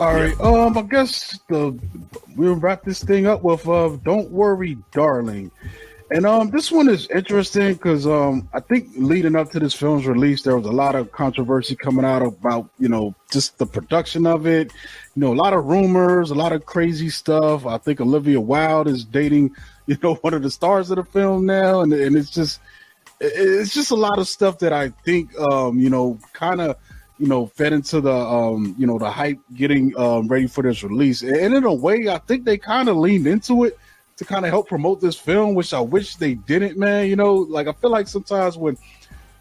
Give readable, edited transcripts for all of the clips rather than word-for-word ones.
All right. I guess we'll wrap this thing up with "Don't Worry, Darling," and this one is interesting because I think leading up to this film's release, there was a lot of controversy coming out about just the production of it. A lot of rumors, a lot of crazy stuff. I think Olivia Wilde is dating one of the stars of the film now, and it's just a lot of stuff that I think kind of. Fed into the the hype getting ready for this release, and in a way, I think they kind of leaned into it to kind of help promote this film, which I wish they didn't, man. Like I feel like sometimes when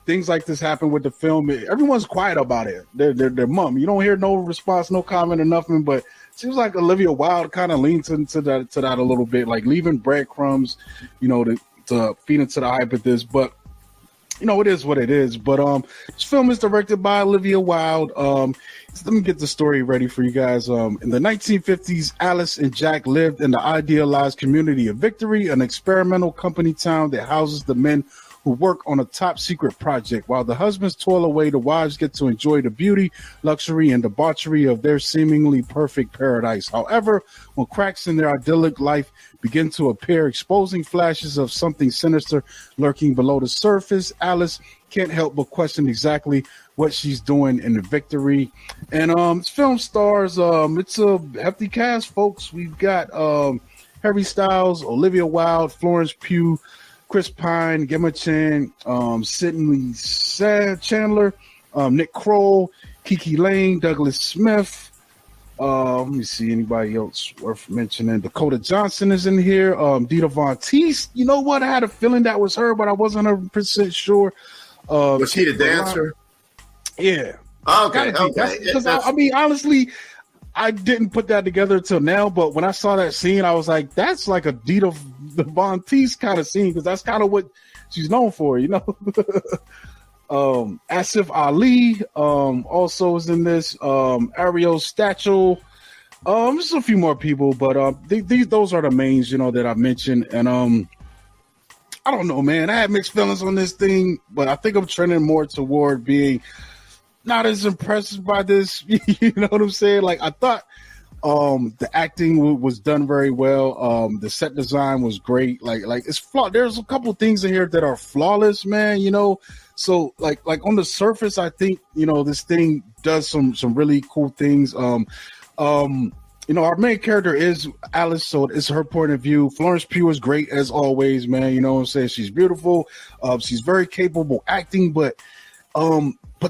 things like this happen with the film, everyone's quiet about it. They're mum. You don't hear no response, no comment, or nothing. But it seems like Olivia Wilde kind of leans into that a little bit, like leaving breadcrumbs, to feed into the hype of this, but. It is what it is. But this film is directed by Olivia Wilde. Let me get the story ready for you guys. In the 1950s, Alice and Jack lived in the idealized community of Victory, an experimental company town that houses the men who work on a top secret project. While the husbands toil away, the wives get to enjoy the beauty, luxury, and debauchery of their seemingly perfect paradise. However, when cracks in their idyllic life begin to appear, exposing flashes of something sinister lurking below the surface, Alice can't help but question exactly what she's doing in the Victory. And this film stars, it's a hefty cast, folks. We've got Harry Styles, Olivia Wilde, Florence Pugh, Chris Pine, Gemma Chan, Sidney Chandler, Nick Kroll, Kiki Lane, Douglas Smith. Let me see anybody else worth mentioning. Dakota Johnson is in here. Dita Von Teese. You know what? I had a feeling that was her, but I wasn't 100% sure. Was she the dancer? Yeah. Okay. Because I mean, honestly, I didn't put that together until now, but when I saw that scene, I was like, that's like a Dita Von Teese kind of scene, because that's kind of what she's known for, Asif Ali also is in this. Ariel Stachel. Just a few more people, but those are the mains, that I mentioned. And I don't know, man. I had mixed feelings on this thing, but I think I'm trending more toward being not as impressed by this. You know what I'm saying? Like, I thought the acting was done very well. The set design was great. Like it's flawed. There's a couple things in here that are flawless, man. So like on the surface, I think this thing does some really cool things. Our main character is Alice, so it's her point of view. Florence Pugh is great as always, man. You know what I'm saying? She's beautiful. She's very capable acting, but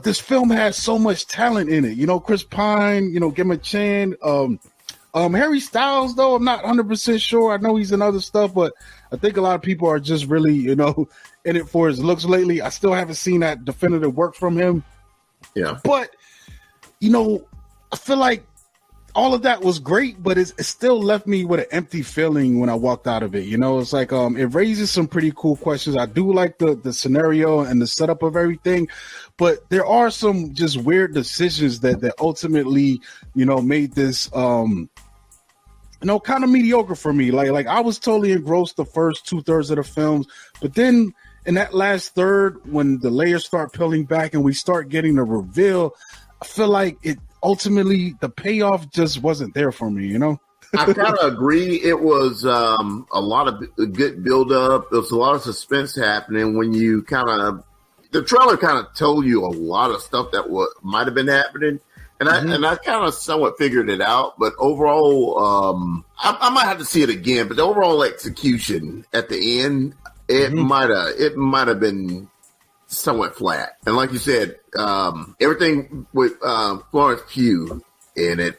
this film has so much talent in it. Chris Pine, Gemma Chan, Harry Styles, though, I'm not 100% sure. I know he's in other stuff, but I think a lot of people are just really, in it for his looks lately. I still haven't seen that definitive work from him. Yeah. But, I feel like all of that was great, but it still left me with an empty feeling when I walked out of it. It's like it raises some pretty cool questions. I do like the scenario and the setup of everything, but there are some just weird decisions that ultimately, made this kind of mediocre for me. Like I was totally engrossed the first 2/3 of the films, but then in that last third, when the layers start peeling back and we start getting the reveal, I feel like it ultimately the payoff just wasn't there for me. I kind of agree. It was a lot of good build up. There was a lot of suspense happening when you the trailer kind of told you a lot of stuff that might have been happening. And I kind of somewhat figured it out, but overall, I might have to see it again. But the overall execution at the end, it might have been somewhat flat. And like you said, everything with Florence Pugh in it,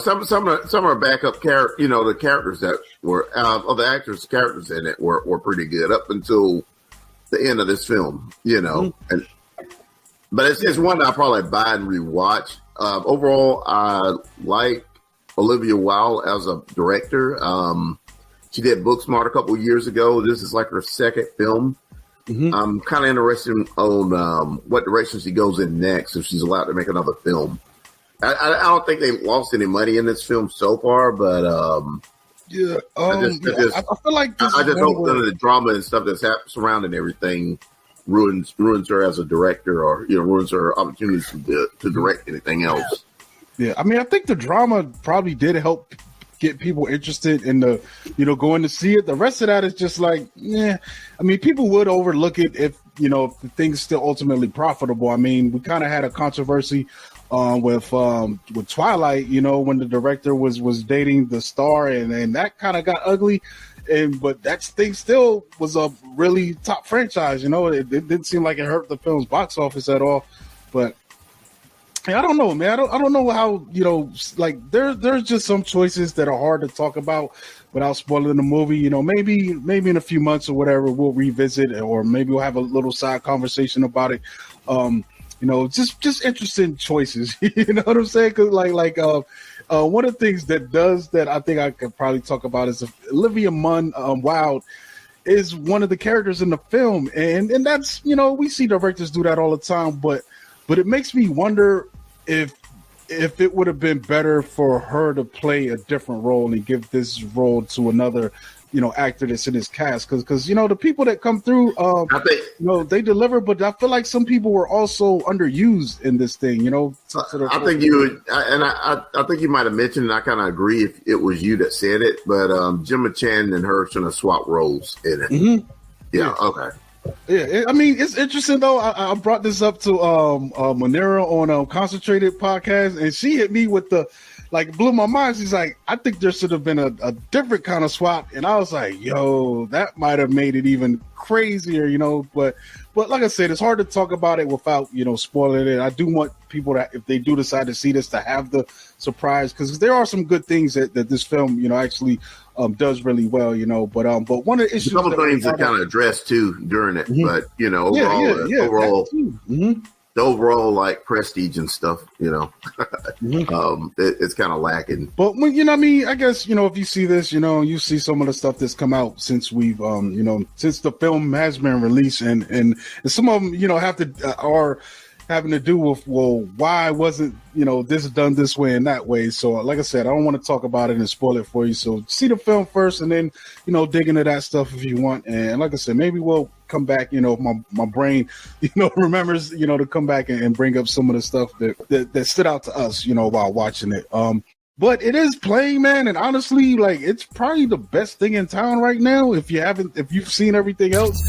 some of her backup the characters that were of the actors' characters in it were pretty good up until the end of this film, but it's one that I'll probably buy and rewatch. Overall, I like Olivia Wilde as a director. She did Booksmart a couple of years ago. This is like her second film. I'm kind of interested on what direction she goes in next, if she's allowed to make another film. I don't think they lost any money in this film so far, but I feel like I just hope none of the drama and stuff that's surrounding everything ruins her as a director, or ruins her opportunities to direct anything else. Yeah, I mean, I think the drama probably did help get people interested in the, going to see it. The rest of that is just like, yeah. I mean, people would overlook it if the thing's still ultimately profitable. I mean, we kind of had a controversy with Twilight, when the director was dating the star, and that kind of got ugly. But that thing still was a really top franchise. It didn't seem like it hurt the film's box office at all. But I don't know, man. I don't know how, like there's just some choices that are hard to talk about without spoiling the movie. Maybe in a few months or whatever, we'll revisit it, or maybe we'll have a little side conversation about it. Just interesting choices. You know what I'm saying? Because one of the things that I think I could probably talk about is Olivia Wilde is one of the characters in the film, and that's we see directors do that all the time, but it makes me wonder if it would have been better for her to play a different role and give this role to another actor that's in his cast, because the people that come through, I think, they deliver, but I feel like some people were also underused in this thing. I think you would, and I think you might have mentioned, and I kind of agree if it was you that said it, but Gemma Chan and her should have swapped roles in it. Mm-hmm. Yeah. Okay. Yeah, I mean, it's interesting though. I brought this up to Manera on Concentrated podcast, and she hit me with blew my mind. She's like, I think there should have been a different kind of swap, and I was like, yo, that might have made it even crazier, But like I said, it's hard to talk about it without spoiling it. I do want people that, if they do decide to see this, to have the surprise, because there are some good things that this film actually does really well, but one of the issues, a couple things that kind of addressed too during it, mm-hmm. But overall, mm-hmm. The overall like prestige and stuff, mm-hmm. It's kind of lacking. But when I guess if you see this, you see some of the stuff that's come out since we've since the film has been released, and some of them have to are having to do with, well, why wasn't this done this way and that way? So like I said, I don't want to talk about it and spoil it for you. So see the film first, and then dig into that stuff if you want. And like I said, maybe we'll come back, if my brain remembers to come back and bring up some of the stuff that stood out to us while watching it. But it is playing, man, and honestly, like, it's probably the best thing in town right now. If you've seen everything else,